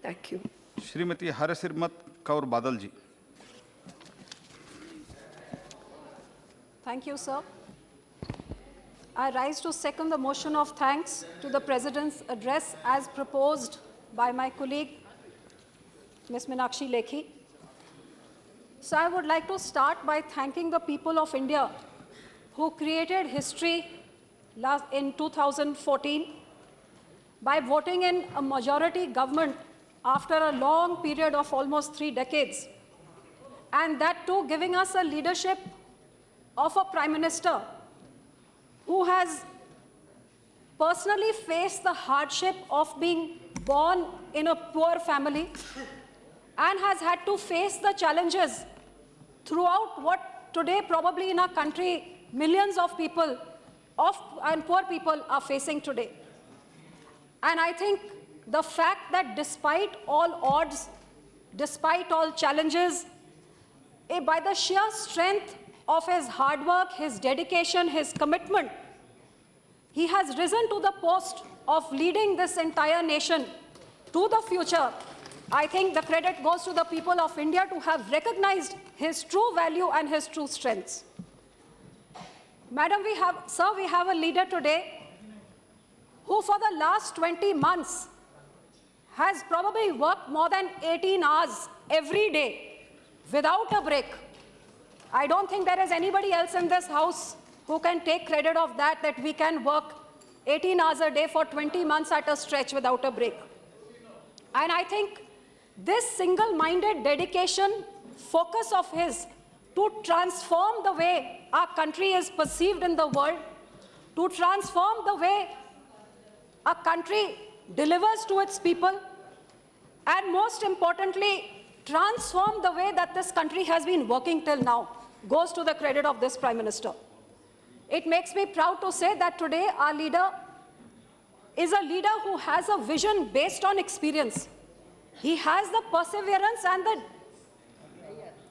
Thank you. Shrimati Harsimrat Kaur Badal ji. Thank you, sir. I rise to second the motion of thanks to the President's address as proposed by my colleague, Ms. Meenakshi Lekhi. So I would like to start by thanking the people of India who created history in 2014 by voting in a majority government after a long period of almost 3 decades, and that too giving us a leadership of a Prime Minister who has personally faced the hardship of being born in a poor family and has had to face the challenges throughout what today probably in our country millions of people and poor people are facing today. And I think the fact that despite all odds, despite all challenges, by the sheer strength of his hard work, his dedication, his commitment, he has risen to the post of leading this entire nation to the future. I think the credit goes to the people of India to have recognized his true value and his true strengths. Madam, we have a leader today who for the last 20 months has probably worked more than 18 hours every day without a break. I don't think there is anybody else in this house who can take credit of that we can work 18 hours a day for 20 months at a stretch without a break. And I think this single-minded dedication, focus of his to transform the way our country is perceived in the world, to transform the way a country delivers to its people, and most importantly, transform the way that this country has been working till now, goes to the credit of this Prime Minister. It makes me proud to say that today our leader is a leader who has a vision based on experience. He has the perseverance and the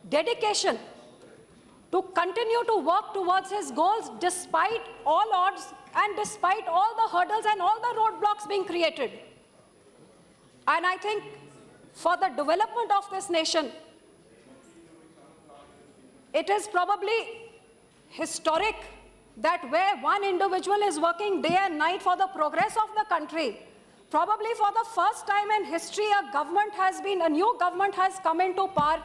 dedication to continue to work towards his goals despite all odds and despite all the hurdles and all the roadblocks being created. And I think for the development of this nation, it is probably historic that where one individual is working day and night for the progress of the country, probably for the first time in history, a new government has come into power,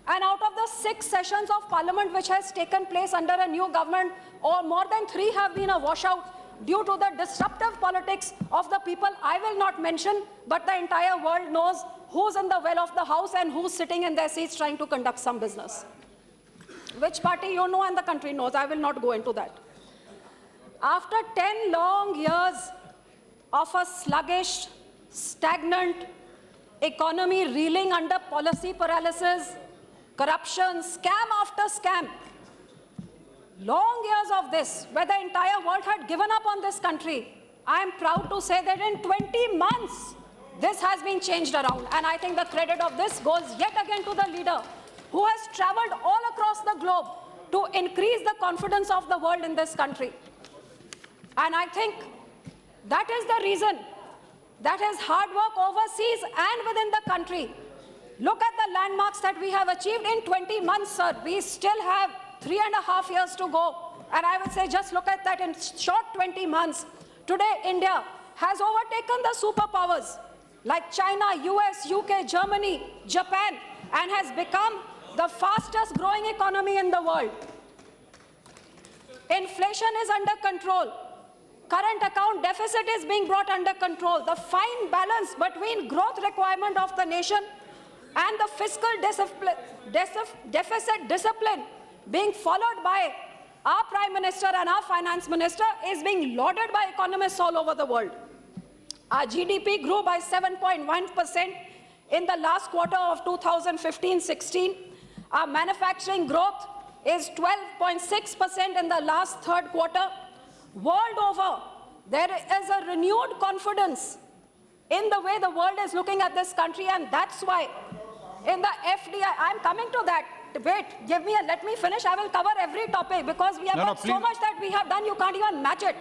and out of the 6 sessions of parliament which has taken place under a new government, or more than 3 have been a washout due to the disruptive politics of the people I will not mention, but the entire world knows who's in the well of the house and who's sitting in their seats trying to conduct some business. Which party you know and the country knows, I will not go into that. After 10 long years of a sluggish, stagnant economy reeling under policy paralysis, corruption, scam after scam, long years of this, where the entire world had given up on this country, I am proud to say that in 20 months, this has been changed around. And I think the credit of this goes yet again to the leader who has traveled all across the globe to increase the confidence of the world in this country. And I think that is the reason that his hard work overseas and within the country. Look at the landmarks that we have achieved in 20 months, sir. We still have 3.5 years to go. And I would say just look at that in short 20 months. Today, India has overtaken the superpowers like China, US, UK, Germany, Japan, and has become the fastest growing economy in the world. Inflation is under control. Current account deficit is being brought under control. The fine balance between growth requirement of the nation and the fiscal deficit discipline being followed by our Prime Minister and our Finance Minister is being lauded by economists all over the world. Our GDP grew by 7.1% in the last quarter of 2015-16. Our manufacturing growth is 12.6% in the last third quarter. World over, there is a renewed confidence in the way the world is looking at this country, and that's why in the FDI, I'm coming to that. Wait, let me finish. I will cover every topic because we have got so much that we have done, you can't even match it.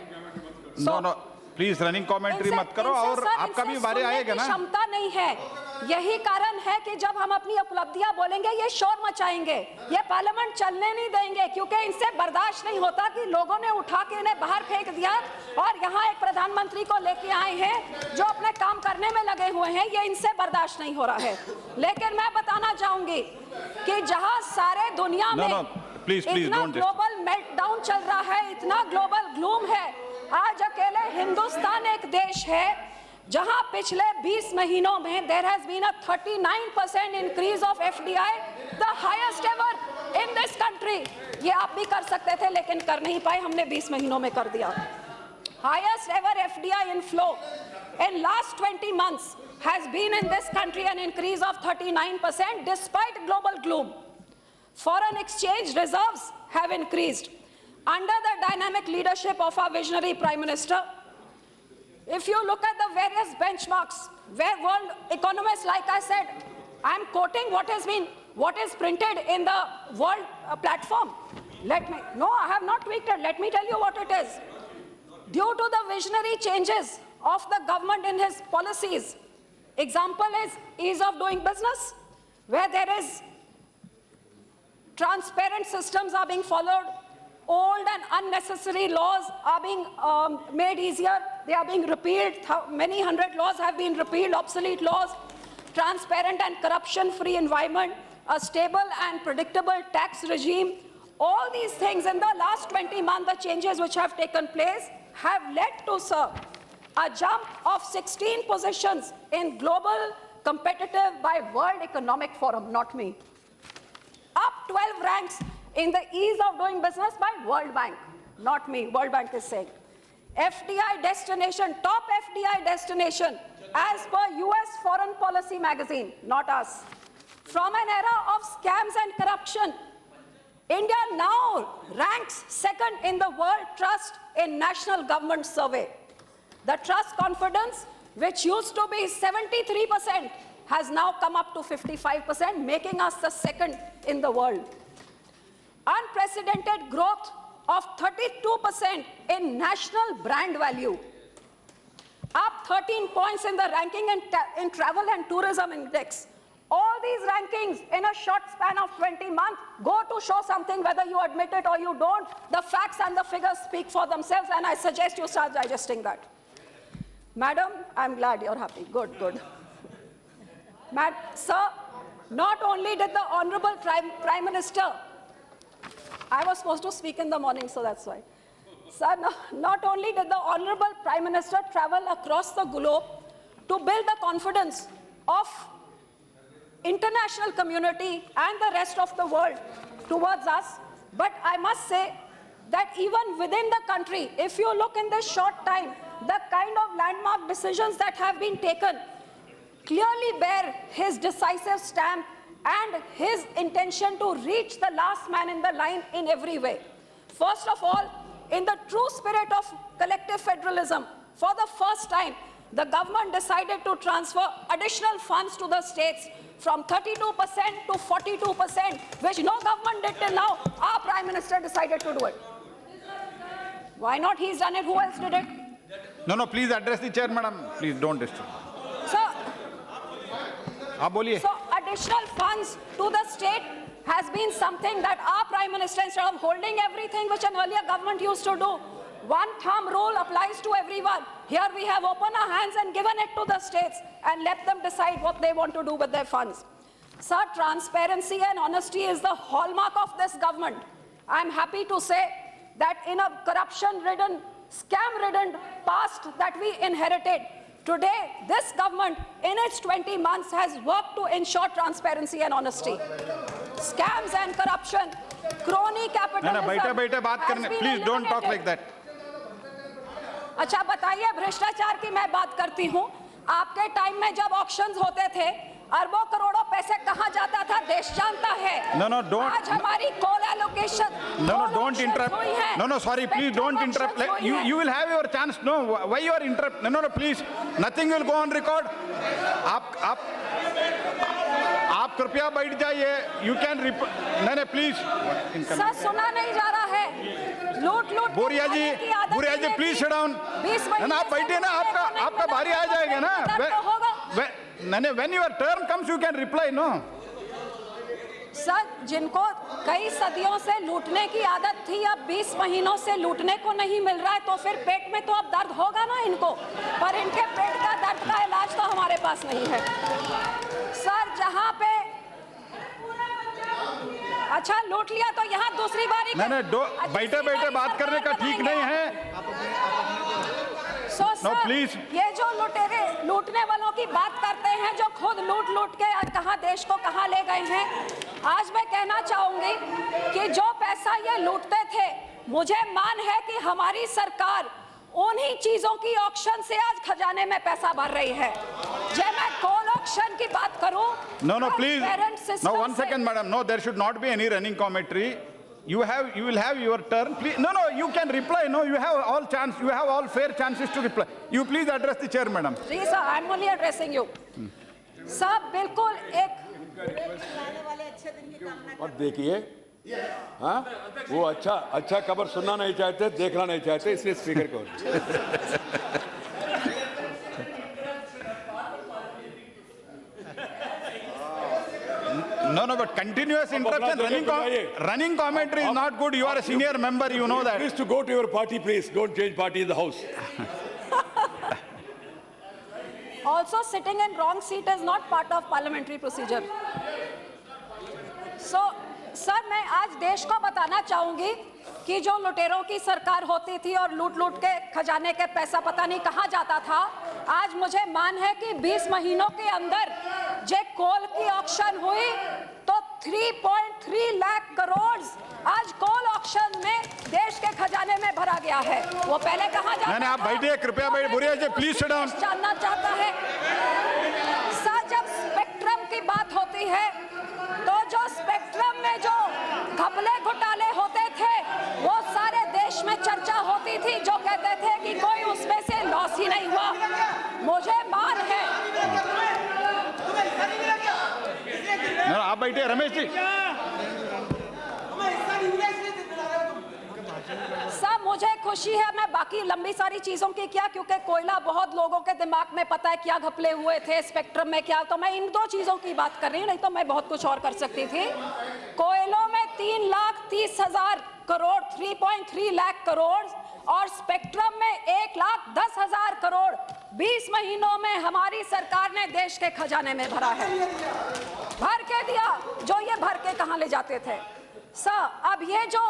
So, no, please running commentary मत करो और आपका भी बारी आएगा ना. क्षमता नहीं है यही कारण है कि जब हम अपनी उपलब्धियां बोलेंगे ये शोर मचाएंगे, ये पार्लियामेंट चलने नहीं देंगे, क्योंकि इनसे बर्दाश्त नहीं होता कि लोगों ने उठा के इन्हें बाहर फेंक दिया और यहाँ एक प्रधानमंत्री को लेके आए हैं जो अपने काम करने में लगे हुए हैं। ये इनसे बर्दाश्त नहीं हो रहा है। लेकिन मैं बताना चाहूंगी कि जहां सारे दुनिया में इतना ग्लोबल मेल्टडाउन चल रहा है, इतना ग्लोबल ग्लूम है, आज अकेले हिंदुस्तान एक देश है जहां पिछले 20 महीनों में there has been a 39% increase of FDI, the highest ever in this country। ये आप भी कर सकते थे लेकिन कर नहीं पाए, हमने 20 महीनों में कर दिया। Highest ever FDI inflow in last 20 months has been in this country, an increase of 39% despite global gloom। Foreign exchange reserves have increased under the dynamic leadership of our visionary Prime Minister। If you look at the various benchmarks where world economists, like I said, I'm quoting what is printed in the world platform. I have not tweaked it. Let me tell you what it is. Due to the visionary changes of the government in his policies, example is ease of doing business, where there is transparent systems are being followed, old and unnecessary laws are being made easier, they are being repealed, many hundred laws have been repealed, obsolete laws, transparent and corruption-free environment, a stable and predictable tax regime. All these things in the last 20 months, the changes which have taken place have led to, sir, a jump of 16 positions in global competitive by World Economic Forum, not me. Up 12 ranks in the ease of doing business by World Bank, not me, World Bank is saying. FDI destination, top FDI destination as per US Foreign Policy magazine, not us. From an era of scams and corruption, India now ranks second in the World Trust in National Government Survey. The trust confidence, which used to be 73%, has now come up to 55%, making us the second in the world. Unprecedented growth of 32% in national brand value, up 13 points in the ranking in travel and tourism index. All these rankings in a short span of 20 months go to show something, whether you admit it or you don't. The facts and the figures speak for themselves, and I suggest you start digesting that. Madam, I'm glad you're happy. Good, good. Sir, not only did the Honorable Prime Minister, I was supposed to speak in the morning, so that's why. Sir, not only did the Honorable Prime Minister travel across the globe to build the confidence of international community and the rest of the world towards us, but I must say that even within the country, if you look in this short time, the kind of landmark decisions that have been taken clearly bear his decisive stamp and his intention to reach the last man in the line in every way. First of all, in the true spirit of collective federalism, for the first time, the government decided to transfer additional funds to the states from 32% to 42%, which no government did till now. Our Prime Minister decided to do it. Why not? He's done it. Who else did it? No, please address the chair, madam. Please don't disturb. So additional funds to the state has been something that our Prime Minister, instead of holding everything which an earlier government used to do, one thumb rule applies to everyone. Here we have opened our hands and given it to the states and let them decide what they want to do with their funds. Sir, transparency and honesty is the hallmark of this government. I'm happy to say that in a corruption-ridden, scam-ridden past that we inherited, today, this government, in its 20 months, has worked to ensure transparency and honesty. Scams and corruption, crony capitalism. Please don't talk like that. अच्छा बताइए, भ्रष्टाचार की मैं बात करती हूँ। आपके time में जब ऑक्शंस होते थे, अरबों करोड़ों पैसे कहाँ जाता था, देश जानता है। don't. आज हमारी कोल allocation. Don't interrupt. Sorry, please don't interrupt. You will have your chance. No, why you are interrupt? No, please. Nothing will go on record. आप कृपया बैठ जाइए. You can no, please. Sir सुना नहीं जा रहा है. लूट बोरिया जी प्लीज सिट डाउन। ना आप बैठिए ना, आपका बारी आ जाएगा ना। when your turn comes, you can reply, no? Sir, जिनको कई सदियों से लूटने की आदत थी, अब 20 महीनों से लूटने को नहीं मिल रहा है, तो फिर पेट में तो अब दर्द होगा ना इनको, पर इनके पेट का दर्द का इलाज तो हमारे पास नहीं है। सर, जहां पे अच्छा लूट लिया तो यहाँ दूसरी बारी बैठे बैठे बात करने का ठीक नहीं है। सर, प्लीज, ये जो लुटेरे लूटने वालों की बात करते हैं, जो खुद लूट लूट के कहाँ देश को कहाँ ले गए हैं, आज मैं कहना चाहूंगी कि जो पैसा ये लूटते थे, मुझे मान है कि हमारी सरकार उन्हीं चीजों की ऑक्शन से आज खजाने में पैसा भर रही है। जब मैं कोल ऑक्शन की बात करूं, no, please, no, 1 second, madam, no, there should not be any running commentary. You will have your turn. Please, no, you can reply. No, you have all chance. You have all fair chances to reply. You please address the chair, madam. जी sir, I'm only addressing you. सब बिल्कुल एक और देखिए, हाँ, वो अच्छा खबर सुनना नहीं चाहते, देखना नहीं चाहते, इसलिए स्पीकर को No, but continuous interruption, running commentary is not good. You are a senior member, you know that. Please to go to your party, please. Don't change party in the house. also sitting in wrong seat is not part of parliamentary procedure. So, sir, मैं आज देश को बताना चाहूंगी कि जो लुटेरों की सरकार होती थी और लूट लूट के खजाने के पैसा पता नहीं कहां जाता था, आज मुझे मान है कि 20 महीनों के अंदर जे कोल की ऑक्शन हुई तो 3.3 लाख करोड़ आज कोल ऑक्शन में देश के खजाने में भरा गया है। वो पहले कहां जाता था? आप बैठिए, कृपया बैठिए, बुरिया जी प्लीज सिट डाउन। जानना चाहता है सर, जब स्पेक्ट्रम की बात होती है तो जो स्पेक्ट्रम में जो घपले घोटाले होते थे, वो सारे देश में चर्चा होती थी, जो कहते थे कि कोई उसमें से लॉस ही नहीं हुआ। मुझे मान है। आप बैठे रमेश जी। सब मुझे खुशी है, मैं बाकी लंबी सारी चीजों की क्या, क्योंकि कोयला बहुत लोगों के दिमाग में पता है क्या घपले हुए थे स्पेक्ट्रम में क्या, तो मैं इन दो चीजों की बात कर रही हूँ, नहीं तो मैं बहुत कुछ और कर सकती थी। कोयलों में 3,30,000 करोड़ 3.3 लाख करोड़ और स्पेक्ट्रम में 1,10,000 करोड़ 20 महीनों में हमारी सरकार ने देश के खजाने में भरा है। भर के दिया, जो ये भर के कहां ले जाते थे। सर, अब ये जो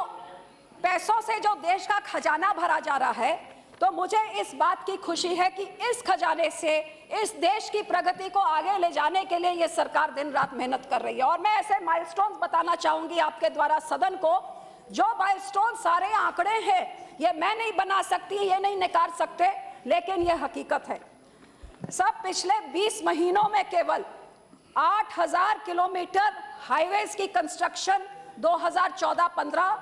पैसों से जो देश का खजाना भरा जा रहा है, तो मुझे इस बात की खुशी है कि इस खजाने से इस देश की प्रगति को आगे ले जाने के लिए ये सरकार दिन रात मेहनत कर रही है। और मैं ऐसे माइलस्टोन्स बताना चाहूंगी आपके द्वारा सदन को, जो माइलस्टोन सारे आंकड़े हैं, ये मैं नहीं बना सकती, ये नहीं निकाल सकते, लेकिन ये हकीकत है। सब पिछले 20 महीनों में केवल 8,000 किलोमीटर हाईवेज की कंस्ट्रक्शन 2014-15,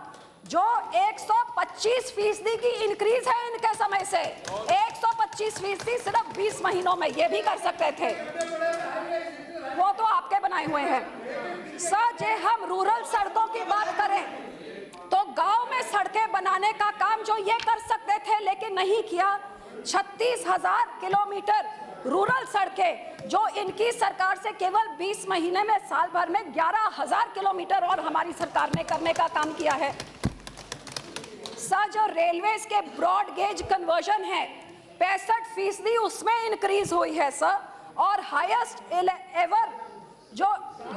जो 125% की इंक्रीज है इनके समय से, 125% सिर्फ 20 महीनों में। ये भी कर सकते थे, वो तो आपके बनाए हुए हैं। सर, जे हम रूरल सड़कों की बात करें तो गांव में सड़कें बनाने का काम जो ये कर सकते थे लेकिन नहीं किया, 36,000 किलोमीटर रूरल सड़कें जो इनकी सरकार से केवल 20 महीने में साल भर में 11,000 किलोमीटर और हमारी सरकार ने करने का काम किया है। सर, जो रेलवेज के ब्रॉड गेज कन्वर्जन है 65% उसमें इंक्रीज हुई है सर, और हाईएस्ट एवर जो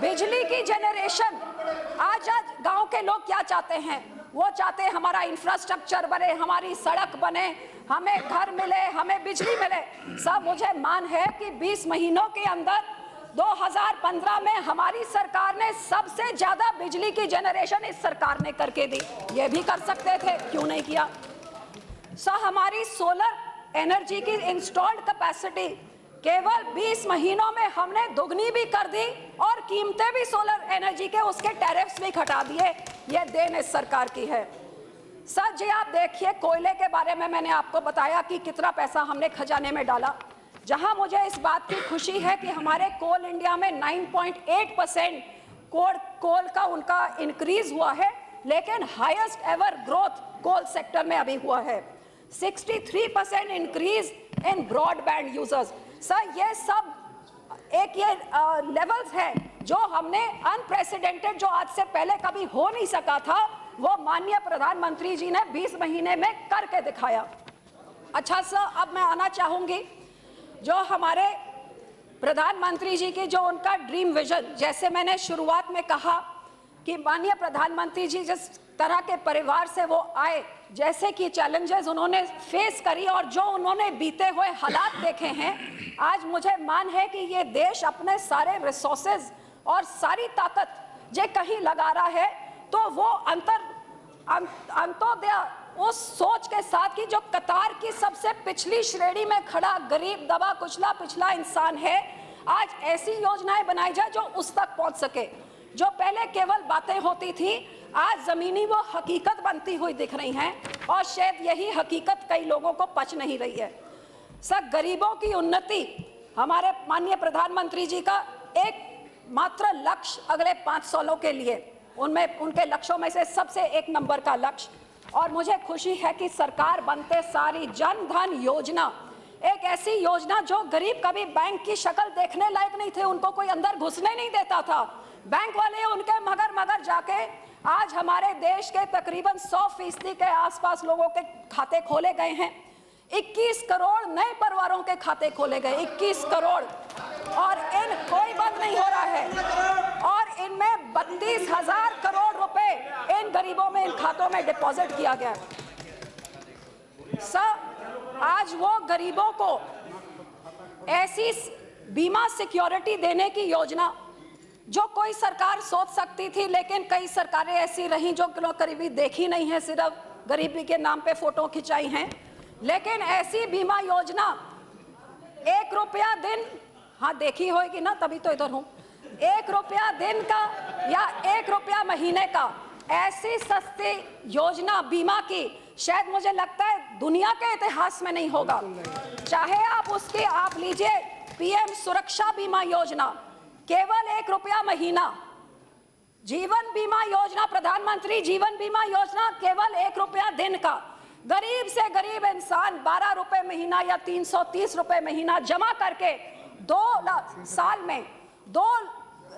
बिजली की जनरेशन, आज गांव के लोग क्या चाहते हैं, वो चाहते हैं हमारा इंफ्रास्ट्रक्चर बने, हमारी सड़क बने, हमें घर मिले, हमें बिजली मिले। सब मुझे मान है कि 20 महीनों के अंदर 2015 में हमारी सरकार ने सबसे ज्यादा बिजली की जनरेशन इस सरकार ने करके दी। ये भी कर सकते थे, क्यों नहीं किया। हमारी सोलर एनर्जी की इंस्टॉल्ड कैपेसिटी केवल 20 महीनों में हमने दुगनी भी कर दी और कीमतें भी सोलर एनर्जी के उसके टैरिफ्स भी घटा दिए। ये देन इस सरकार की है। सर जी, आप देखिए, कोयले के बारे में मैंने आपको बताया कि कितना पैसा हमने खजाने में डाला। जहां मुझे इस बात की खुशी है कि हमारे कोल इंडिया में 9.8% कोल का उनका इंक्रीज हुआ है, लेकिन highest ever growth coal sector में अभी हुआ है। 63% increase in broadband users. Sir, ये सब एक ये लेवल्स है जो हमने अनप्रेसिडेंटेड, जो आज से पहले कभी हो नहीं सका था, वो माननीय प्रधानमंत्री जी ने 20 महीने में करके दिखाया। अच्छा सर, अब मैं आना चाहूंगी जो हमारे प्रधानमंत्री जी की जो उनका ड्रीम विजन, जैसे मैंने शुरुआत में कहा कि माननीय प्रधानमंत्री जी जिस तरह के परिवार से वो आए, जैसे कि चैलेंजेस उन्होंने फेस करी और जो उन्होंने बीते हुए हालात देखे हैं, आज मुझे मान है कि ये देश अपने सारे रिसोर्सेज और सारी ताकत जे कहीं लगा रहा है, तो वो अंत्योदय उस सोच के साथ कि जो कतार की सबसे पिछली श्रेणी में खड़ा गरीब दबा कुचला पिछला इंसान है, आज ऐसी योजनाएं बनाई जाए जो उस तक पहुंच सके। जो पहले केवल बातें होती थी, आज जमीनी वो हकीकत बनती हुई दिख रही हैं और शायद यही हकीकत कई लोगों को पच नहीं रही है। सर, गरीबों की उन्नति हमारे माननीय प्रधानमंत्री जी का एक मात्र लक्ष्य अगले 5 सालों के लिए, उनमें उनके लक्ष्यों में से सबसे 1 नंबर का लक्ष्य, और मुझे खुशी है कि सरकार बनते सारी जन धन योजना, एक ऐसी योजना जो गरीब कभी बैंक की शक्ल देखने लायक नहीं थे, उनको कोई अंदर घुसने नहीं देता था, बैंक वाले उनके मगर जाके आज हमारे देश के तकरीबन 100% के आसपास लोगों के खाते खोले गए हैं। 21 करोड़ नए परिवारों के खाते खोले गए, 21 करोड़, और इन कोई बंद नहीं हो रहा है, और इनमें 32,000 करोड़ रुपए इन गरीबों में, इन खातों में डिपॉजिट किया गया। सर, आज वो गरीबों को ऐसी बीमा सिक्योरिटी देने की योजना जो कोई सरकार सोच सकती थी, लेकिन कई सरकारें ऐसी रहीं जो करीबी देखी नहीं है, सिर्फ गरीबी के नाम पे फोटो खिंचाई हैं। लेकिन ऐसी बीमा योजना 1 रुपया दिन, हाँ देखी होगी ना, तभी तो इधर हूं, 1 रुपया दिन का या 1 रुपया महीने का, ऐसी सस्ती योजना बीमा की शायद मुझे लगता है दुनिया के इतिहास में नहीं होगा। चाहे आप लीजिए पीएम सुरक्षा बीमा योजना, केवल 1 रुपया महीना, जीवन बीमा योजना, प्रधानमंत्री जीवन बीमा योजना केवल 1 रुपया दिन का, गरीब से गरीब इंसान 12 रुपए महीना या 330 रुपए महीना जमा करके 2 साल में 2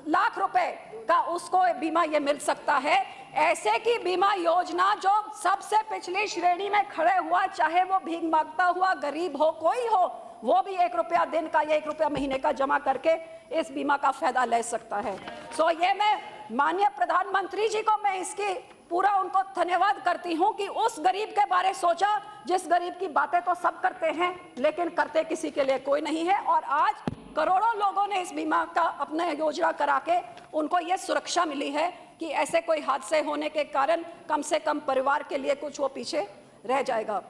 लाख रुपए का उसको बीमा ये मिल सकता है। ऐसे की बीमा योजना जो सबसे पिछली श्रेणी में खड़े हुआ, चाहे वो भीख मांगता हुआ गरीब हो, कोई हो, वो भी 1 रुपया दिन का या 1 रुपया महीने का जमा करके इस बीमा का फायदा ले सकता है। सो ये मैं माननीय प्रधानमंत्री जी को, मैं इसकी पूरा उनको धन्यवाद करती हूं कि उस गरीब के बारे सोचा जिस गरीब की बातें तो सब करते हैं लेकिन करते किसी के लिए कोई नहीं है, और आज करोड़ों लोगों ने इस बीमा का अपना योजना करा के उनको ये सुरक्षा मिली है कि ऐसे कोई हादसे होने के कारण कम से कम परिवार के लिए कुछ वो पीछे रह जाएगा।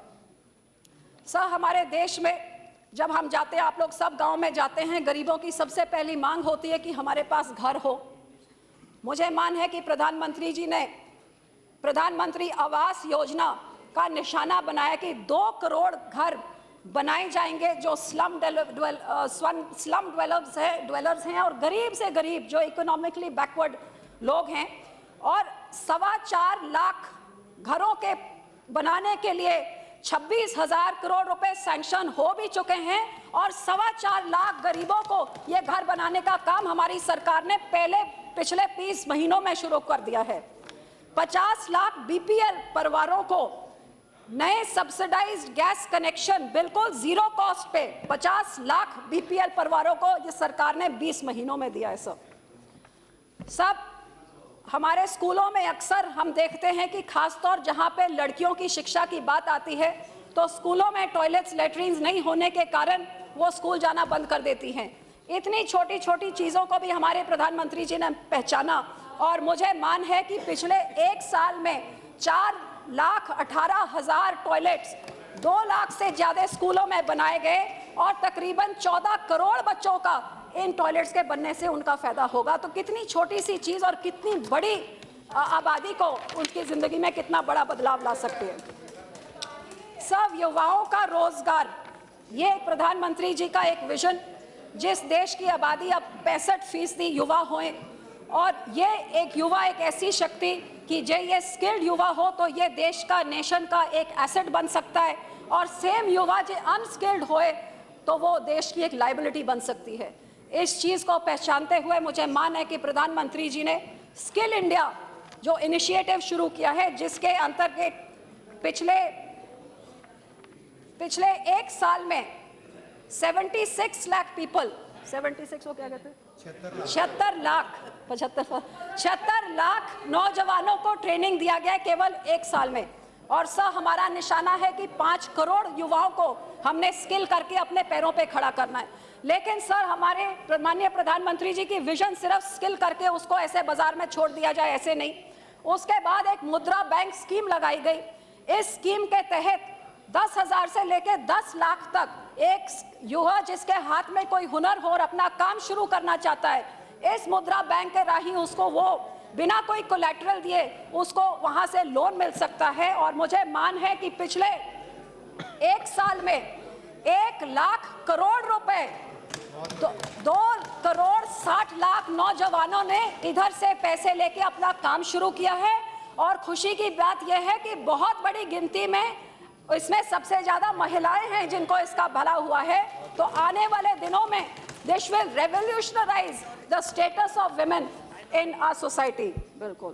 सर, हमारे देश में जब हम जाते हैं, आप लोग सब गांव में जाते हैं, गरीबों की सबसे पहली मांग होती है कि हमारे पास घर हो। मुझे मान है कि प्रधानमंत्री जी ने प्रधानमंत्री आवास योजना का निशाना बनाया कि 2 करोड़ घर बनाए जाएंगे जो स्लम ड्वेलर्स हैं और गरीब से गरीब जो इकोनॉमिकली बैकवर्ड लोग हैं, और 4.25 लाख घरों के बनाने के लिए 26,000 करोड़ रुपए सैंक्शन हो भी चुके हैं, और 4.25 लाख गरीबों को ये घर बनाने का काम हमारी सरकार ने पिछले 20 महीनों में शुरू कर दिया है। 50 लाख बीपीएल परिवारों को नए सब्सिडाइज्ड गैस कनेक्शन बिल्कुल 0 कॉस्ट पे 50 लाख बीपीएल परिवारों को ये सरकार ने 20 महीनों में दिया है। सब हमारे स्कूलों में अक्सर हम देखते हैं कि खासतौर जहां पे लड़कियों की शिक्षा की बात आती है तो स्कूलों में टॉयलेट्स, लैट्रिन्स नहीं होने के कारण वो स्कूल जाना बंद कर देती हैं। इतनी छोटी छोटी चीज़ों को भी हमारे प्रधानमंत्री जी ने पहचाना, और मुझे मान है कि पिछले 1 साल में 4,18,000 टॉयलेट्स 2 लाख से ज़्यादा स्कूलों में बनाए गए, और तकरीबन 14 करोड़ बच्चों का इन टॉयलेट्स के बनने से उनका फायदा होगा। तो कितनी छोटी सी चीज़ और कितनी बड़ी आबादी को उनकी ज़िंदगी में कितना बड़ा बदलाव ला सकती है। सब युवाओं का रोजगार, ये प्रधानमंत्री जी का एक विजन, जिस देश की आबादी अब 65% युवा हों, और ये एक युवा एक ऐसी शक्ति कि जो ये स्किल्ड युवा हो तो ये देश का, नेशन का एक एसेट बन सकता है, और सेम युवा जो अनस्किल्ड होए तो वो देश की एक लाइबिलिटी बन सकती है। इस चीज को पहचानते हुए मुझे मान है कि प्रधानमंत्री जी ने स्किल इंडिया जो इनिशिएटिव शुरू किया है, जिसके अंतर्गत पिछले एक साल में 76 लाख पीपल, 76 को क्या कहते हैं, 76 लाख नौजवानों को ट्रेनिंग दिया गया है केवल एक साल में। और सर, हमारा निशाना है कि 5 करोड़ युवाओं को हमने स्किल करके अपने पैरों पे खड़ा करना है। लेकिन सर, हमारे माननीय प्रधानमंत्री जी की विजन सिर्फ स्किल करके उसको ऐसे बाजार में छोड़ दिया जाए, ऐसे नहीं। उसके बाद एक मुद्रा बैंक स्कीम लगाई गई। इस स्कीम के तहत 10,000 से लेकर 10 लाख तक एक युवा जिसके हाथ में कोई हुनर हो और अपना काम शुरू करना चाहता है, इस मुद्रा बैंक के राही उसको वो बिना कोई कोलैटरल दिए उसको वहां से लोन मिल सकता है। और मुझे मान है कि पिछले एक साल में 1 लाख करोड़ रुपए 2 करोड़ 60 लाख नौजवानों ने इधर से पैसे लेके अपना काम शुरू किया है। और खुशी की बात यह है कि बहुत बड़ी गिनती में इसमें सबसे ज्यादा महिलाएं हैं जिनको इसका भला हुआ है। तो आने वाले दिनों में this will revolutionise the status of women in our society. बिल्कुल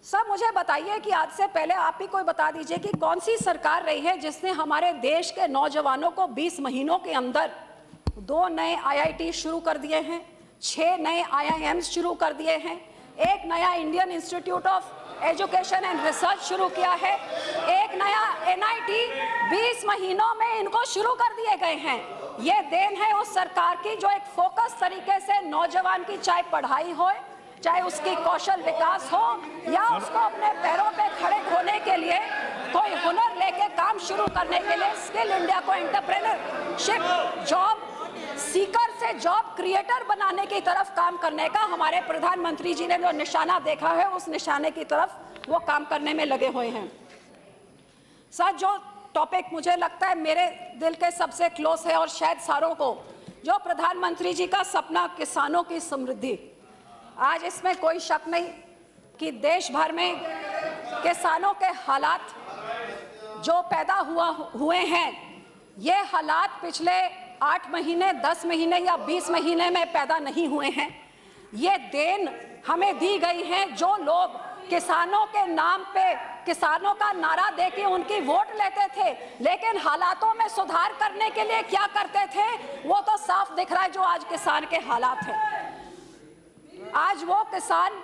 सब, मुझे बताइए कि आज से पहले आप ही कोई बता दीजिए कि कौन सी सरकार रही है जिसने हमारे देश के नौजवानों को 20 महीनों के अंदर 2 नए IIT शुरू कर दिए हैं, 6 नए IIMs शुरू कर दिए हैं, एक नया Indian institute of education and research शुरू किया है, एक नया NIT 20 महीनों में इनको शुरू कर दिए गए हैं। ये देन है उस सरकार की जो एक फोकस तरीके से नौजवान की चाहे पढ़ाई हो, चाहे उसकी कौशल विकास हो, या उसको अपने पैरों पे खड़े होने के लिए कोई हुनर लेके काम शुरू करने के लिए स्किल इंडिया को एंटरप्रेन्योरशिप, जॉब सीकर से जॉब क्रिएटर बनाने की तरफ काम करने का हमारे प्रधानमंत्री जी ने जो निशाना देखा है, उस निशाने की तरफ वो काम करने में लगे हुए हैं। सर, जो टॉपिक मुझे लगता है मेरे दिल के सबसे क्लोज है और शायद सारों को, जो प्रधानमंत्री जी का सपना किसानों की समृद्धि, आज इसमें कोई शक नहीं कि देश भर में किसानों के हालात जो पैदा हुए हैं, ये हालात पिछले 8 महीने, 10 महीने या 20 महीने में पैदा नहीं हुए हैं। ये देन हमें दी गई है। जो लोग किसानों के नाम पे किसानों का नारा देके उनकी वोट लेते थे, लेकिन हालातों में सुधार करने के लिए क्या करते थे, वो तो साफ दिख रहा है जो आज किसान के हालात हैं। आज वो किसान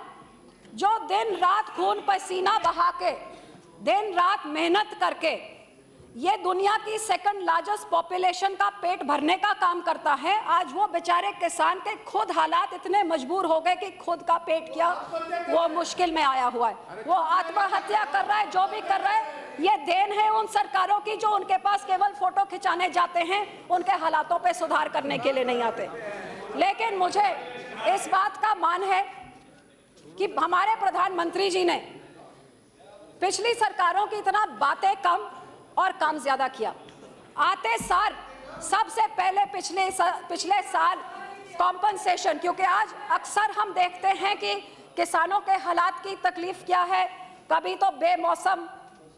जो दिन रात खून पसीना बहा के, दिन रात मेहनत करके ये दुनिया की 2nd लार्जेस्ट पॉपुलेशन का पेट भरने का काम करता है, आज वो बेचारे किसान के खुद हालात इतने मजबूर हो गए कि खुद का पेट क्या वो मुश्किल में आया हुआ है। वो आत्महत्या कर रहा है, जो भी कर रहा है। ये देन है उन सरकारों की जो उनके पास केवल फोटो खिंचाने जाते हैं, उनके हालातों पे सुधार करने के लिए नहीं आते। लेकिन मुझे इस बात का मान है कि हमारे प्रधानमंत्री जी ने पिछली सरकारों की तरह बातें कम और काम ज्यादा किया। आते साल सबसे पहले पिछले साल कॉम्पनसेशन, क्योंकि आज अक्सर हम देखते हैं कि किसानों के हालात की तकलीफ क्या है, कभी तो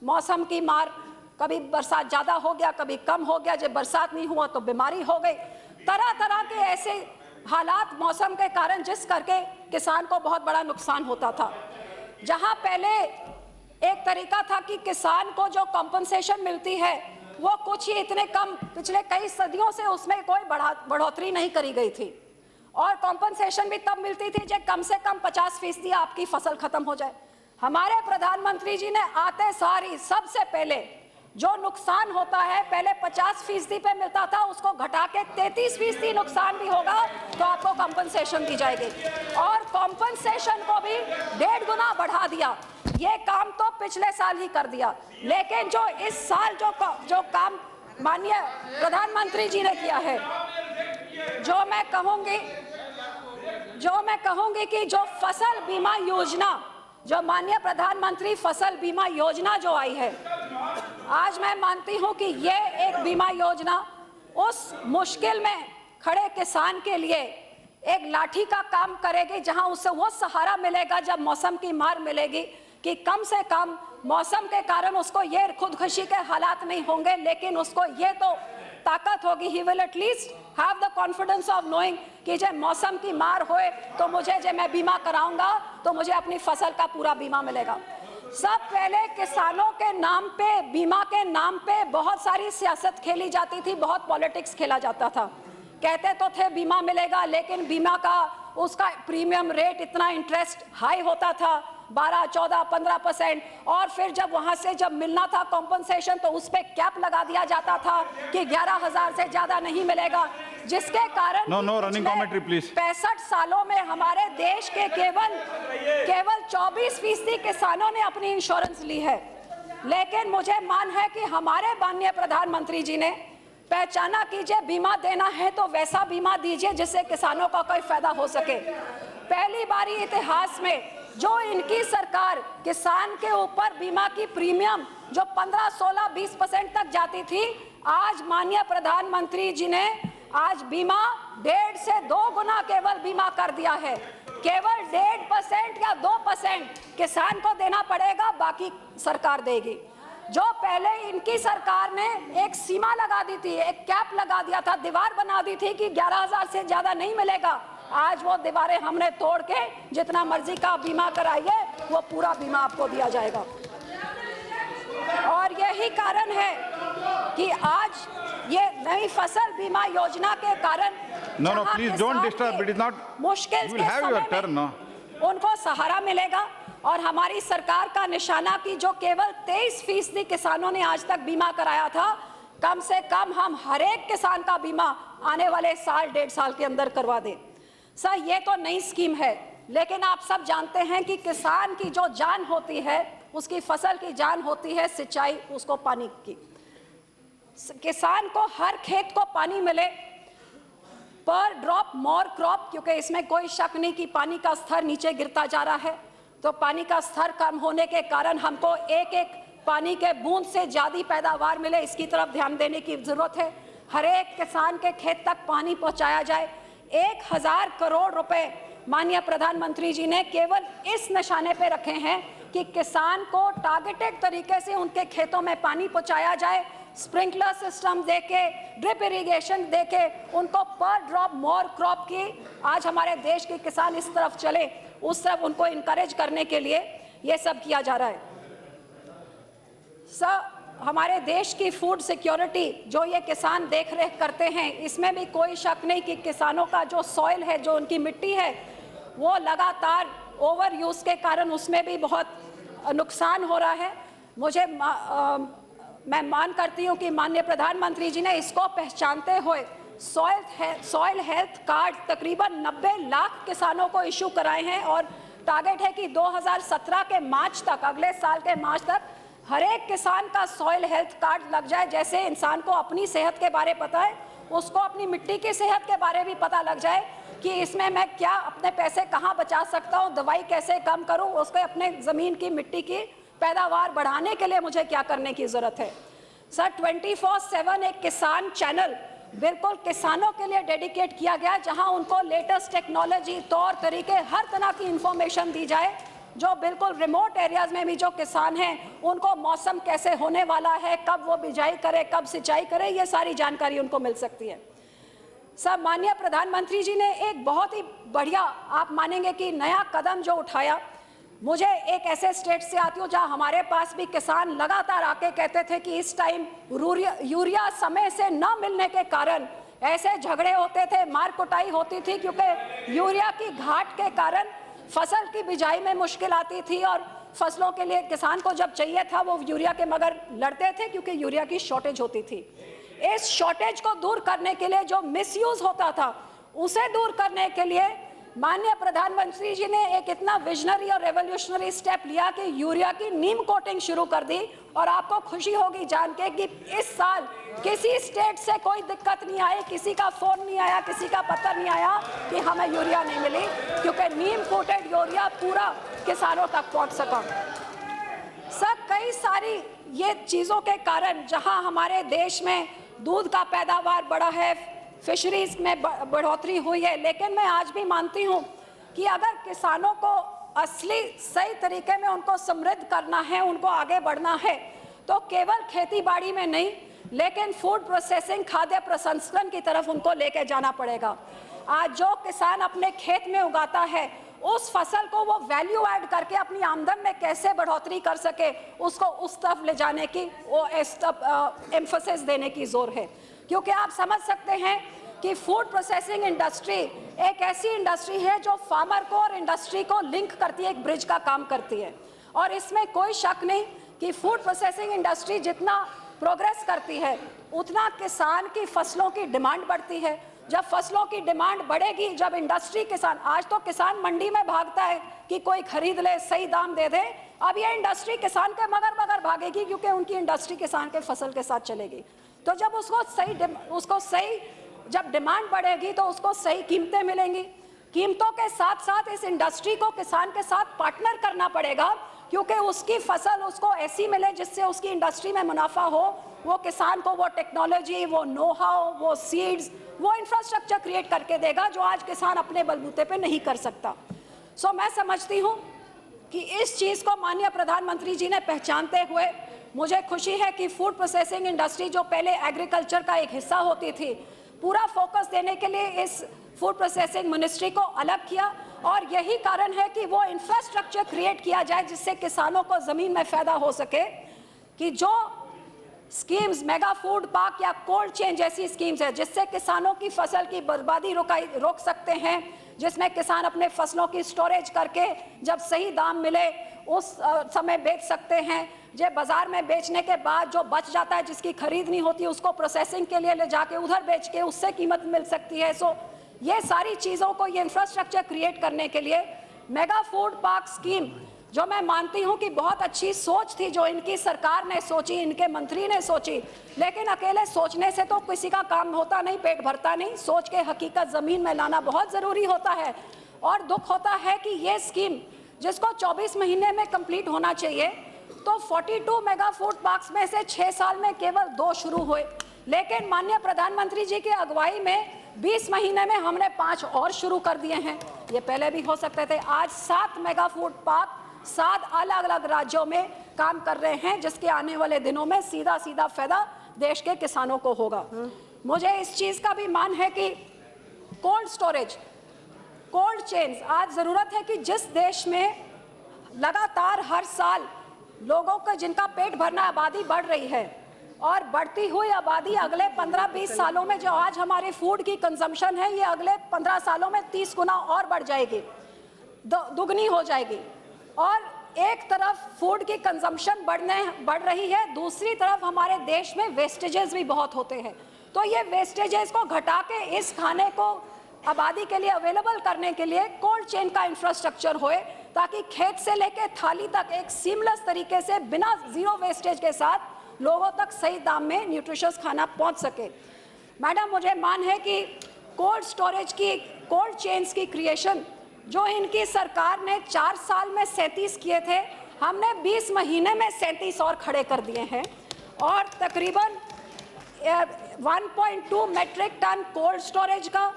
मौसम की मार, कभी बरसात ज्यादा हो गया, कभी कम हो गया, जब बरसात नहीं हुआ तो बीमारी हो गई, तरह तरह के ऐसे हालात मौसम के कारण जिस करके किसान को बहुत बड़ा नुकसान होता था। जहां पहले एक तरीका था कि किसान को जो कॉम्पनसेशन मिलती है वो कुछ ही इतने कम, पिछले कई सदियों से उसमें कोई बढ़ोतरी नहीं करी गई थी। और कॉम्पनसेशन भी तब मिलती थी जब कम से कम 50% आपकी फसल खत्म हो जाए। हमारे प्रधानमंत्री जी ने आते सार ही सबसे पहले जो नुकसान होता है पहले 50% पे मिलता था, उसको घटा के 33% नुकसान भी होगा तो आपको कॉम्पनसेशन दी जाएगी। और कॉम्पनसेशन को भी 1.5 गुना बढ़ा दिया। ये काम तो पिछले साल ही कर दिया, लेकिन जो इस साल जो काम माननीय प्रधानमंत्री जी ने किया है, जो मैं कहूंगी कि जो फसल बीमा योजना, जो माननीय प्रधानमंत्री फसल बीमा योजना जो आई है, आज मैं मानती हूं कि ये एक बीमा योजना उस मुश्किल में खड़े किसान के लिए एक लाठी का काम करेगी, जहां उससे वो सहारा मिलेगा जब मौसम की मार मिलेगी कि कम से कम मौसम के कारण उसको ये खुदकुशी के हालात नहीं होंगे, लेकिन उसको ये तो ताकत होगी, he will at least have the confidence of knowing कि जब मौसम की मार होए तो मुझे जब मैं बीमा कराऊंगा तो मुझे अपनी फसल का पूरा बीमा मिलेगा। सब पहले किसानों के नाम पे, बीमा के नाम पे बहुत सारी सियासत खेली जाती थी, बहुत पॉलिटिक्स खेला जाता था। कहते तो थे बीमा मिलेगा, लेकिन बीमा का उसका प्रीमियम रेट इतना इंटरेस्ट हाई होता था, 12, 14, 15%, और फिर जब वहां से जब मिलना था कॉम्पनसेशन तो उस पे कैप लगा दिया जाता था कि 11,000 से ज्यादा नहीं मिलेगा, जिसके कारण No running commentary, please. 65 सालों में हमारे देश के केवल 24% किसानों ने अपनी इंश्योरेंस ली है। लेकिन मुझे मान है कि हमारे माननीय प्रधानमंत्री जी ने पहचाना कीजिए, बीमा देना है तो वैसा बीमा दीजिए जिससे किसानों का कोई फायदा हो सके। पहली बारी इतिहास में जो इनकी सरकार किसान के ऊपर बीमा की प्रीमियम जो 15, 16, 20% तक जाती थी, आज माननीय प्रधानमंत्री जी ने आज बीमा 1.5 से 2 गुना केवल बीमा कर दिया है। केवल 1.5% या 2% किसान को देना पड़ेगा, बाकी सरकार देगी। जो पहले इनकी सरकार ने एक सीमा लगा दी थी, एक कैप लगा दिया था, दीवार बना दी थी कि 11,000 से ज्यादा नहीं मिलेगा, आज वो दीवारें हमने तोड़ के जितना मर्जी का बीमा कराइए वो पूरा बीमा आपको दिया जाएगा। और यही कारण है कि आज ये नई फसल बीमा योजना के कारण No, please don't disturb. It is not. मुश्किल You will have your turn, no? उनको सहारा मिलेगा। और हमारी सरकार का निशाना कि जो केवल 23% किसानों ने आज तक बीमा कराया था, कम से कम हम हर एक किसान का बीमा आने वाले साल 1.5 साल के अंदर करवा दें। सर, ये तो नई स्कीम है, लेकिन आप सब जानते हैं कि किसान की जो जान होती है, उसकी फसल की जान होती है सिंचाई, उसको पानी की। किसान को हर खेत को पानी मिले, पर ड्रॉप मोर क्रॉप, क्योंकि इसमें कोई शक नहीं कि पानी का स्तर नीचे गिरता जा रहा है, तो पानी का स्तर कम होने के कारण हमको एक एक पानी के बूंद से ज्यादा पैदावार मिले, इसकी तरफ ध्यान देने की जरूरत है। हर एक किसान के खेत तक पानी पहुंचाया जाए। 1,000 करोड़ रुपए माननीय प्रधानमंत्री जी ने केवल इस निशाने पे रखे हैं कि किसान को टारगेटेड तरीके से उनके खेतों में पानी पहुंचाया जाए, स्प्रिंकलर सिस्टम देके, ड्रिप इरिगेशन देके उनको पर ड्रॉप मोर क्रॉप की, आज हमारे देश के किसान इस तरफ चले, उस तरफ उनको इनकरेज करने के लिए ये सब किया जा रहा है। सर, हमारे देश की फूड सिक्योरिटी जो ये किसान देख रेख करते हैं, इसमें भी कोई शक नहीं कि किसानों का जो सॉइल है, जो उनकी मिट्टी है, वो लगातार ओवर यूज के कारण उसमें भी बहुत नुकसान हो रहा है। मैं मान करती हूँ कि माननीय प्रधानमंत्री जी ने इसको पहचानते हुए सॉइल हेल्थ कार्ड तकरीबन 90 लाख किसानों को इशू कराए हैं, और टारगेट है कि 2017 के मार्च तक, अगले साल के मार्च तक हर एक किसान का सॉइल हेल्थ कार्ड लग जाए। जैसे इंसान को अपनी सेहत के बारे पता है, उसको अपनी मिट्टी की सेहत के बारे भी पता लग जाए कि इसमें मैं क्या अपने पैसे कहाँ बचा सकता हूँ, दवाई कैसे कम करूँ, उसको अपने ज़मीन की मिट्टी की पैदावार बढ़ाने के लिए मुझे क्या करने की ज़रूरत है। सर, 24/7 एक किसान चैनल बिल्कुल किसानों के लिए डेडिकेट किया गया, जहां उनको लेटेस्ट टेक्नोलॉजी, तौर तरीके, हर तरह की इंफॉर्मेशन दी जाए, जो बिल्कुल रिमोट एरियाज में भी जो किसान हैं उनको मौसम कैसे होने वाला है, कब वो बिजाई करे, कब सिंचाई करे, ये सारी जानकारी उनको मिल सकती है। सर, माननीय प्रधानमंत्री जी ने एक बहुत ही बढ़िया, आप मानेंगे कि नया कदम जो उठाया। मुझे एक ऐसे स्टेट से आती हूँ जहाँ हमारे पास भी किसान लगातार आके कहते थे कि इस टाइम यूरिया समय से न मिलने के कारण ऐसे झगड़े होते थे, मार कुटाई होती थी, क्योंकि यूरिया की घाट के कारण फसल की बिजाई में मुश्किल आती थी, और फसलों के लिए किसान को जब चाहिए था वो यूरिया के मगर लड़ते थे क्योंकि यूरिया की शॉर्टेज होती थी। इस शॉर्टेज को दूर करने के लिए, जो मिसयूज होता था उसे दूर करने के लिए माननीय प्रधानमंत्री जी ने एक इतना विजनरी और रेवोल्यूशनरी स्टेप लिया कि यूरिया की नीम कोटिंग शुरू कर दी। और आपको खुशी होगी जान के कि इस साल किसी स्टेट से कोई दिक्कत नहीं आई, किसी का फोन नहीं आया, किसी का पता नहीं आया कि हमें यूरिया नहीं मिली, क्योंकि नीम कोटेड यूरिया पूरा किसानों तक पहुंच सका। सब कई सारी ये चीज़ों के कारण जहां हमारे देश में दूध का पैदावार बढ़ा है, फिशरीज में बढ़ोतरी हुई है, लेकिन मैं आज भी मानती हूं कि अगर किसानों को असली सही तरीके में उनको समृद्ध करना है, उनको आगे बढ़ना है, तो केवल खेती बाड़ी में नहीं, लेकिन फूड प्रोसेसिंग खाद्य प्रसंस्करण की तरफ उनको लेके जाना पड़ेगा। आज जो किसान अपने खेत में उगाता है उस फसल को वो वैल्यू ऐड करके अपनी आमदन में कैसे बढ़ोतरी कर सके, उसको उस तरफ ले जाने की वो एम्फोसिस देने की जोर है। क्योंकि आप समझ सकते हैं कि फूड प्रोसेसिंग इंडस्ट्री एक ऐसी इंडस्ट्री है जो फार्मर को और इंडस्ट्री को लिंक करती है, एक ब्रिज का काम करती है। और इसमें कोई शक नहीं कि फूड प्रोसेसिंग इंडस्ट्री जितना प्रोग्रेस करती है उतना किसान की फसलों की डिमांड बढ़ती है। जब फसलों की डिमांड बढ़ेगी, जब इंडस्ट्री किसान, आज तो किसान मंडी में भागता है कि कोई खरीद ले, सही दाम दे दे, अब ये इंडस्ट्री किसान के मगर भागेगी क्योंकि उनकी इंडस्ट्री किसान के फसल के साथ चलेगी। तो जब उसको सही जब डिमांड बढ़ेगी तो उसको सही कीमतें मिलेंगी। कीमतों के साथ साथ इस इंडस्ट्री को किसान के साथ पार्टनर करना पड़ेगा, क्योंकि उसकी फसल उसको ऐसी मिले जिससे उसकी इंडस्ट्री में मुनाफा हो। वो किसान को वो टेक्नोलॉजी, वो नो हाउ, वो सीड्स, वो इंफ्रास्ट्रक्चर क्रिएट करके देगा जो आज किसान अपने बलबूते पे नहीं कर सकता। सो मैं समझती हूँ कि इस चीज़ को माननीय प्रधानमंत्री जी ने पहचानते हुए मुझे खुशी है कि फूड प्रोसेसिंग इंडस्ट्री जो पहले एग्रीकल्चर का एक हिस्सा होती थी, पूरा फोकस देने के लिए इस फूड प्रोसेसिंग मिनिस्ट्री को अलग किया। और यही कारण है कि वो इंफ्रास्ट्रक्चर क्रिएट किया जाए जिससे किसानों को ज़मीन में फ़ायदा हो सके। कि जो स्कीम्स मेगा फूड पार्क या कोल्ड चेन जैसी स्कीम्स है जिससे किसानों की फसल की बर्बादी रोक सकते हैं, जिसमें किसान अपने फसलों की स्टोरेज करके जब सही दाम मिले उस समय बेच सकते हैं। जो बाजार में बेचने के बाद जो बच जाता है, जिसकी खरीद नहीं होती, उसको प्रोसेसिंग के लिए ले जाके उधर बेच के उससे कीमत मिल सकती है। सो ये सारी चीज़ों को, ये इंफ्रास्ट्रक्चर क्रिएट करने के लिए मेगा फूड पार्क स्कीम, जो मैं मानती हूँ कि बहुत अच्छी सोच थी जो इनकी सरकार ने सोची, इनके मंत्री ने सोची, लेकिन अकेले सोचने से तो किसी का काम होता नहीं, पेट भरता नहीं। सोच के हकीकत ज़मीन में लाना बहुत ज़रूरी होता है। और दुख होता है कि ये स्कीम जिसको 24 महीने में कंप्लीट होना चाहिए, तो 42 मेगा फूड पार्क्स में से 6 साल में केवल 2 शुरू हुए। लेकिन माननीय प्रधानमंत्री जी की अगुवाई में 20 महीने में हमने 5 और शुरू कर दिए हैं। ये पहले भी हो सकते थे। आज 7 मेगा फूड पार्क 7 अलग अलग राज्यों में काम कर रहे हैं, जिसके आने वाले दिनों में सीधा फायदा देश के किसानों को होगा। मुझे इस चीज़ का भी मान है कि कोल्ड स्टोरेज, कोल्ड चेन्स, आज ज़रूरत है कि जिस देश में लगातार हर साल लोगों का जिनका पेट भरना, आबादी बढ़ रही है और बढ़ती हुई आबादी अगले 15-20 सालों में जो आज हमारे फूड की कंजम्पशन है, ये अगले 15 सालों में 30 गुना और बढ़ जाएगी, दुगनी हो जाएगी। और एक तरफ फूड की कंजम्पशन बढ़ रही है, दूसरी तरफ हमारे देश में वेस्टेजेस भी बहुत होते हैं। तो ये वेस्टेजेस को घटा के इस खाने को आबादी के लिए अवेलेबल करने के लिए कोल्ड चेन का इंफ्रास्ट्रक्चर होए, ताकि खेत से लेके थाली तक एक सीमलेस तरीके से बिना जीरो वेस्टेज के साथ लोगों तक सही दाम में न्यूट्रिशियस खाना पहुंच सके। मैडम, मुझे मान है कि कोल्ड स्टोरेज की, कोल्ड चेन्स की क्रिएशन जो इनकी सरकार ने 4 साल में 37 किए थे, हमने 20 महीने में 37 और खड़े कर दिए हैं। और तकरीबन 1.2 मेट्रिक टन कोल्ड स्टोरेज का,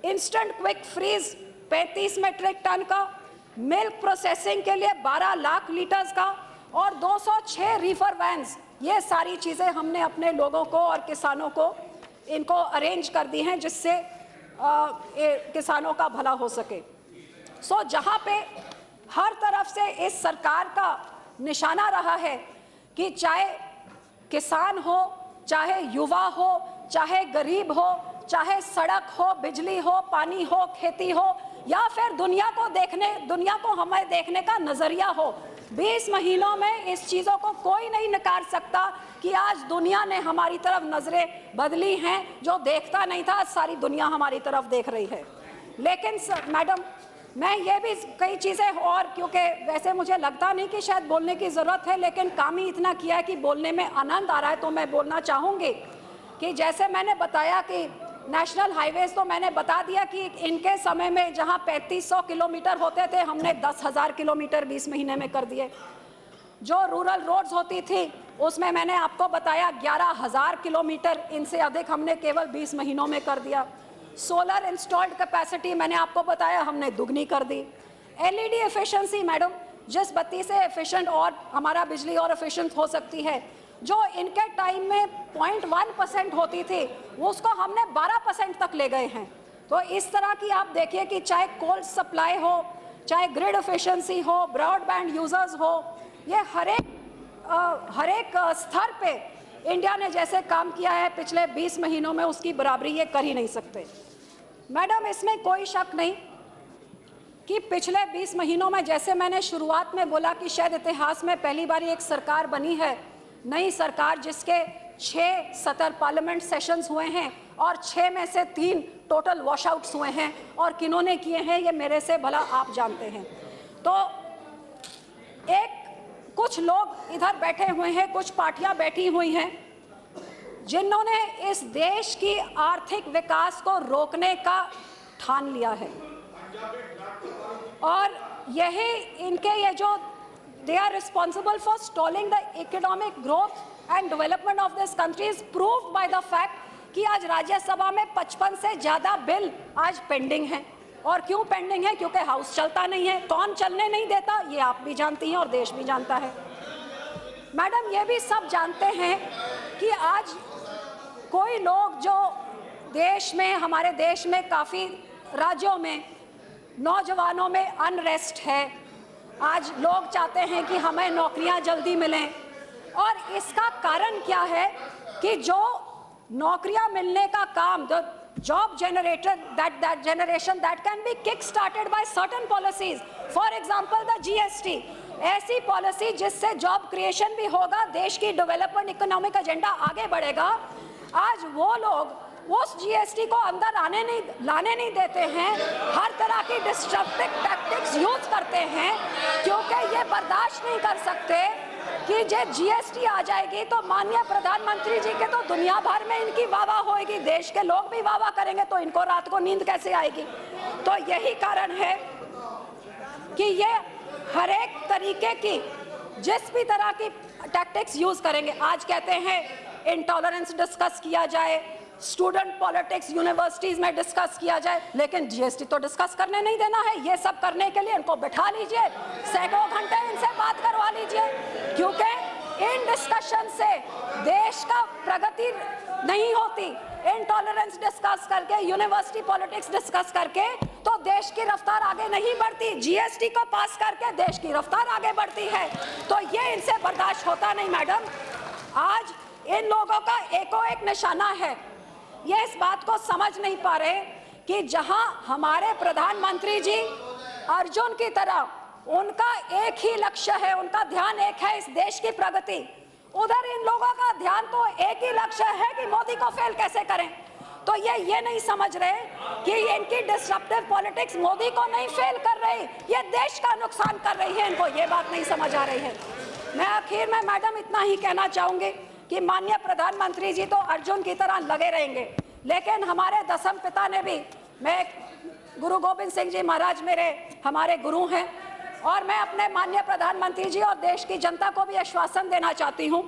instant quick freeze 35 metric ton का, मिल्क प्रोसेसिंग के लिए 12 लाख लीटर्स का और 206 रीफर वैन्स, ये सारी चीज़ें हमने अपने लोगों को और किसानों को इनको अरेंज कर दी हैं, जिससे किसानों का भला हो सके। सो जहाँ पे हर तरफ से इस सरकार का निशाना रहा है कि चाहे किसान हो, चाहे युवा हो, चाहे गरीब हो, चाहे सड़क हो, बिजली हो, पानी हो, खेती हो, या फिर दुनिया को हमें देखने का नजरिया हो, 20 महीनों में इस चीज़ों को कोई नहीं नकार सकता कि आज दुनिया ने हमारी तरफ नजरें बदली हैं। जो देखता नहीं था, सारी दुनिया हमारी तरफ देख रही है। लेकिन मैडम, मैं ये भी कई चीज़ें, और क्योंकि वैसे मुझे लगता नहीं कि शायद बोलने की ज़रूरत है, लेकिन काम ही इतना किया है कि बोलने में आनंद आ रहा है, तो मैं बोलना चाहूँगी कि जैसे मैंने बताया कि नेशनल हाईवेज, तो मैंने बता दिया कि इनके समय में जहां 3500 किलोमीटर होते थे, हमने 10,000 किलोमीटर 20 महीने में कर दिए। जो रूरल रोड्स होती थी उसमें मैंने आपको बताया 11,000 किलोमीटर, इनसे अधिक हमने केवल 20 महीनों में कर दिया। सोलर इंस्टॉल्ड कैपेसिटी मैंने आपको बताया हमने दुगनी कर दी। एलईडी एफिशिएंसी, मैडम, जिस बत्ती से एफिशिएंट और हमारा बिजली और एफिशिएंट हो सकती है, जो इनके टाइम में 0.1% होती थी वो उसको हमने 12% तक ले गए हैं। तो इस तरह की आप देखिए कि चाहे कोल्ड सप्लाई हो, चाहे ग्रिड एफिशिएंसी हो, ब्रॉडबैंड यूजर्स हो, ये हर एक स्तर पे इंडिया ने जैसे काम किया है पिछले 20 महीनों में, उसकी बराबरी ये कर ही नहीं सकते। मैडम, इसमें कोई शक नहीं कि पिछले 20 महीनों में, जैसे मैंने शुरुआत में बोला कि शायद इतिहास में पहली बार एक सरकार बनी है, नई सरकार, जिसके 6 सत्र पार्लियामेंट सेशंस हुए हैं और 6 में से 3 टोटल वॉशआउट्स हुए हैं, और किन्होंने किए हैं ये मेरे से भला आप जानते हैं। तो कुछ लोग इधर बैठे हुए हैं, कुछ पार्टियां बैठी हुई हैं जिन्होंने इस देश की आर्थिक विकास को रोकने का ठान लिया है, और यही इनके ये जो they are responsible for stalling the economic growth and development of this country is proved by the fact कि आज राज्यसभा में 55 से ज़्यादा बिल आज पेंडिंग हैं। और क्यों पेंडिंग है? क्योंकि हाउस चलता नहीं है। कौन चलने नहीं देता ये आप भी जानती हैं और देश भी जानता है। मैडम, ये भी सब जानते हैं कि आज कोई लोग जो देश में, हमारे देश में काफ़ी राज्यों में नौजवानों में अनरेस्ट है, आज लोग चाहते हैं कि हमें नौकरियां जल्दी मिलें, और इसका कारण क्या है कि जो नौकरियां मिलने का काम, the job generator, that generation that can be kick started by certain policies, for example the GST, ऐसी पॉलिसी जिससे जॉब क्रिएशन भी होगा, देश की डेवलपमेंट इकोनॉमिक एजेंडा आगे बढ़ेगा। आज वो लोग उस जीएसटी को अंदर लाने नहीं देते हैं, हर तरह की डिस्ट्रप्टिव टैक्टिक्स यूज करते हैं, क्योंकि ये बर्दाश्त नहीं कर सकते कि जब जीएसटी आ जाएगी तो माननीय प्रधानमंत्री जी के तो दुनिया भर में इनकी वाह-वाह होएगी, देश के लोग भी वाह-वाह करेंगे, तो इनको रात को नींद कैसे आएगी? तो यही कारण है कि ये हर एक तरीके की, जिस भी तरह की टैक्टिक्स यूज करेंगे। आज कहते हैं इंटॉलरेंस डिस्कस किया जाए, स्टूडेंट पॉलिटिक्स यूनिवर्सिटीज में डिस्कस किया जाए, लेकिन जीएसटी तो डिस्कस करने नहीं देना है। ये सब करने के लिए इनको बिठा लीजिए, सैकड़ों घंटे इनसे बात करवा लीजिए, क्योंकि इन डिस्कशन से देश का प्रगति नहीं होती। इंटॉलरेंस डिस्कस करके, यूनिवर्सिटी पॉलिटिक्स डिस्कस करके तो देश की रफ्तार आगे नहीं बढ़ती। जीएसटी को पास करके देश की रफ्तार आगे बढ़ती है, तो ये इनसे बर्दाश्त होता नहीं। मैडम, आज इन लोगों का एक निशाना है, ये इस बात को समझ नहीं पा रहे कि जहां हमारे प्रधानमंत्री जी अर्जुन की तरह, उनका एक ही लक्ष्य है, उनका ध्यान एक है, इस देश की प्रगति, उधर इन लोगों का ध्यान तो एक ही लक्ष्य है कि मोदी को फेल कैसे करें। तो ये नहीं समझ रहे कि इनकी डिस्ट्रप्टिव पॉलिटिक्स मोदी को नहीं फेल कर रही, ये देश का नुकसान कर रही है, इनको ये बात नहीं समझ आ रही है। मैं आखिर में मैडम इतना ही कहना चाहूंगी कि माननीय प्रधानमंत्री जी तो अर्जुन की तरह लगे रहेंगे, लेकिन हमारे दसम पिता ने भी, मैं गुरु गोविंद सिंह जी महाराज मेरे हमारे गुरु हैं, और मैं अपने माननीय प्रधानमंत्री जी और देश की जनता को भी आश्वासन देना चाहती हूं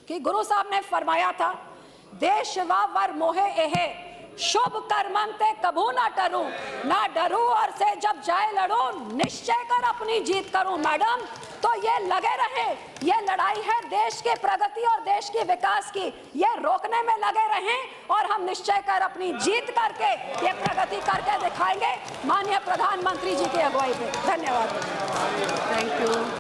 कि गुरु साहब ने फरमाया था, देश वा वर मोहे एहे, शुभ कर्मंते कभू ना डरूं, ना डरूं और से जब जाए लड़ूं, निश्चय कर अपनी जीत करूं। मैडम, तो ये लगे रहे, ये लड़ाई है देश की प्रगति और देश के विकास की, ये रोकने में लगे रहें और हम निश्चय कर अपनी जीत करके ये प्रगति करके दिखाएंगे माननीय प्रधानमंत्री जी की अगुवाई पे। धन्यवाद। Thank you.